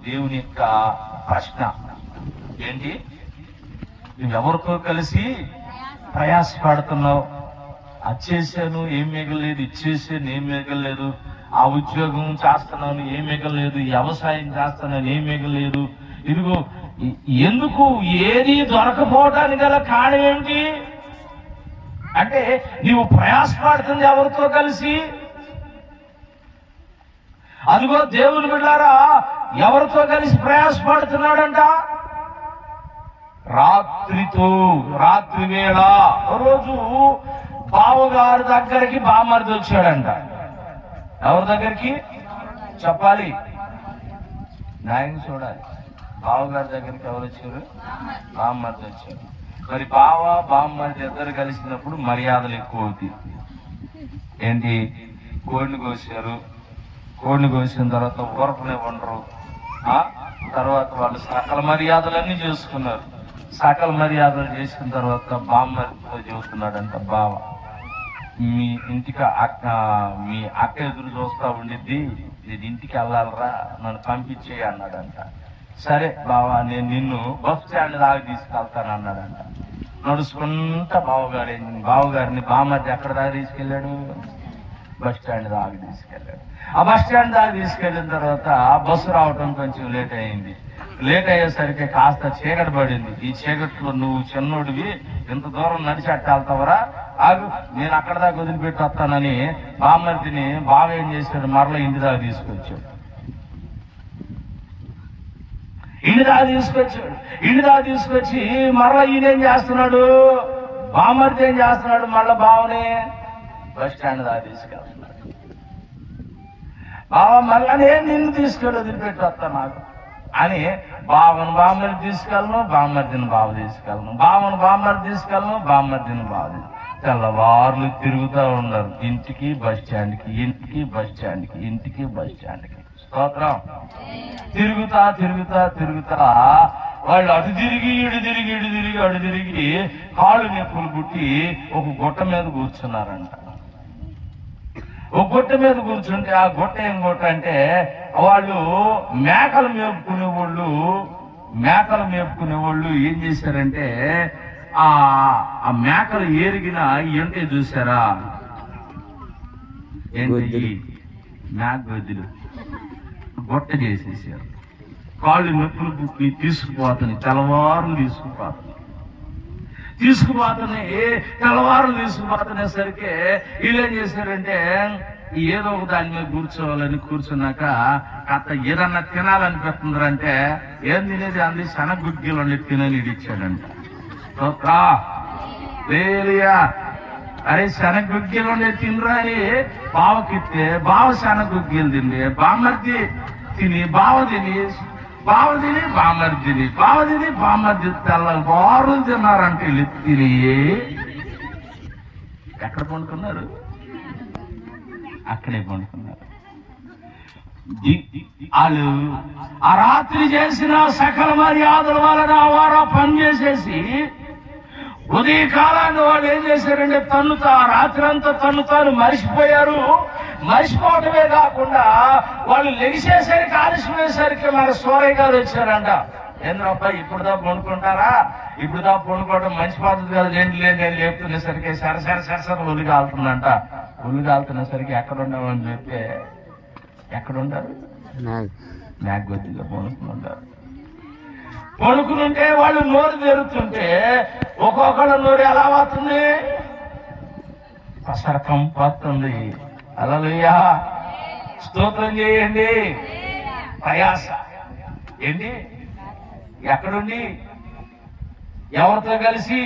దేవుని యొక్క ప్రశ్న ఏంటి? నువ్వెవరితో కలిసి ప్రయాసపడుతున్నావు? అది చేశాను ఏం మిగలేదు, ఇచ్చేసాను ఏం మిగలేదు, ఆ ఉద్యోగం చేస్తున్నాను ఏం మిగలేదు, వ్యవసాయం చేస్తున్నాను ఏం మిగలేదు. ఇదిగో ఎందుకు ఏది దొరకపోవడానికి గల కారణం ఏంటి అంటే నీవు ప్రయాసపడుతుంది ఎవరితో కలిసి? అదిగో దేవుని బిడ్డలారా, ఎవరితో కలిసి ప్రయాసపడుతున్నాడంట? రాత్రి వేళ రోజు బావగారి దగ్గరికి బామ్మర్ది వచ్చాడంట. ఎవరి దగ్గరికి చెప్పాలి? న్యాయం చూడాలి. బావగారి దగ్గరికి ఎవరు వచ్చారు? బామ్మర్ది వచ్చారు. మరి బావ బామ్మర్ది ఇద్దరు కలిసినప్పుడు మర్యాదలు ఎక్కువ అవుతాయి. ఏంటి? కోడిని కోసారు. కోడిని కోసిన తర్వాత ఊరపనే ఉండరు. తర్వాత వాళ్ళు సకల మర్యాదలన్నీ చేసుకున్నారు. సకల మర్యాదలు చేసిన తర్వాత బామ్మర్దితో చెబుతున్నాడంట, బావ మీ ఇంటికి మీ అక్క ఎదురు చూస్తా ఉండిద్ది, నేను ఇంటికి వెళ్ళాలరా, నన్ను పంపించేయి అన్నాడంట. సరే బావ, నేను నిన్ను బస్ స్టాండ్ దాకా తీసుకెళ్తాను అన్నాడంట. నడుచుకుంటా బావగారిని బామ్మర్ది ఎక్కడ దాకా తీసుకెళ్ళాడు? బస్ స్టాండ్ దాకా తీసుకెళ్ళాడు. ఆ బస్ స్టాండ్ దాకా తీసుకెళ్ళిన తర్వాత బస్సు రావటం కొంచెం లేట్ అయింది. లేట్ అయ్యేసరికి కాస్త చీకటి పడింది. ఈ చీకట్లో నువ్వు చిన్నోడివి ఇంత దూరం నడిచి వెళ్తావరా, ఆగు నేను అక్కడ దాకా వదిలిపెట్టి వస్తానని బామ్మర్దిని బావ ఏం చేశాడు? మరలా ఇంటి దాకా తీసుకొచ్చాడు. ఇంటి దాకా తీసుకొచ్చి మరలా ఈయనేం చేస్తున్నాడు? బామ్మర్ది ఏం చేస్తున్నాడు? మళ్ళా బావని బస్ స్టాండ్ దాకా తీసుకెళ్తున్నాడు. బావ మళ్ళా నేను నిన్ను తీసుకెళ్ళి వదిలిపెట్టి వస్తా నాకు అని బావను బామ్మర్ది తీసుకెళ్ళను, బామ్మర్దిని బావ తీసుకెళ్ళను, బావను బామ్మర్ది తీసుకెళ్ళను, బామ్మర్దిని బావ. తెల్లవార్లు తిరుగుతూ ఉన్నారు. ఇంటికి బస్ స్టాండ్కి, ఇంటికి బస్ స్టాండ్కి, ఇంటికి బస్ స్టాండ్కి. స్తోత్రం. తిరుగుతా వాళ్ళు అటు తిరిగి ఇటు తిరిగి కాళ్ళు నొప్పులు పుట్టి ఒక గుట్ట మీద కూర్చున్నారంట. ఒక గుట్ట మీద కూర్చుంటే ఆ గుట్ట ఏం గుట్ట అంటే వాళ్ళు మేకలు మేపుకునే వాళ్ళు ఏం చేశారంటే ఆ మేకలు ఏరిగిన ఏంటే చూసారా? ఏంటి? మేక గొద్దులు గుట్ట చేసేసారు. కాళ్ళు నొప్పులు పుట్టి తీసుకుపోతున్నాయి. తెల్లవారులు తీసుకుపోతున్నసరికి వీళ్ళు ఏం చేశారంటే ఏదో ఒక దాని మీద కూర్చోవాలని కూర్చున్నాక కాస్త ఏదన్నా తినాలనిపిస్తుందంటే ఏం తినేది అంది శనగుగ్గిలు అని తినని ఇచ్చాడంట. అరే శనగుగ్గిలు తినరా అని బావకిస్తే బావ శనగుగ్గిలు తిండి, బామ్మర్ది తిని బామ్మర్ది తెల్లవారులు తిన్నారంటే వీళ్ళు తిని ఎక్కడ పండుకున్నారు? అక్కడే పండుకున్నారు. వాళ్ళు ఆ రాత్రి చేసిన సకల మర్యాదల వలన వారు పని చేసేసి ఉదయకాలాన్ని వాళ్ళు ఏం చేశారంటే రాత్రి అంతా తన్నుతాను మరిచిపోయారు. మరిచిపోవటమే కాకుండా వాళ్ళు లెగిసేసరికి ఆలస్యమయ్యేసరికి మన సూరయ్య గారు వచ్చారంట. ఏంద్రప్ప ఇప్పుడుదా పండుకుంటారా? ఇప్పుడుదా పండుకోవడం మంచి పద్ధతి కాదు, లేండి అని చెప్తునేసరికి సరసర ఒళ్ళు కాలుతుందంట. ఒళ్ళు కాలుతున్నసరికి ఎక్కడ ఉండమని చెప్తే ఎక్కడుంటారు? నాగొద్దిగా పండుకుంటారు. పడుకునుంటే వాళ్ళు నోరు తెరుతుంటే ఒక్కొక్కళ్ళ నోరు ఎలా పోతుంది? పసరకం పోతుంది. హల్లెలూయా, స్తోత్రం చేయండి. ప్రయాస ఏంటి? ఎక్కడుండి ఎవరితో కలిసి?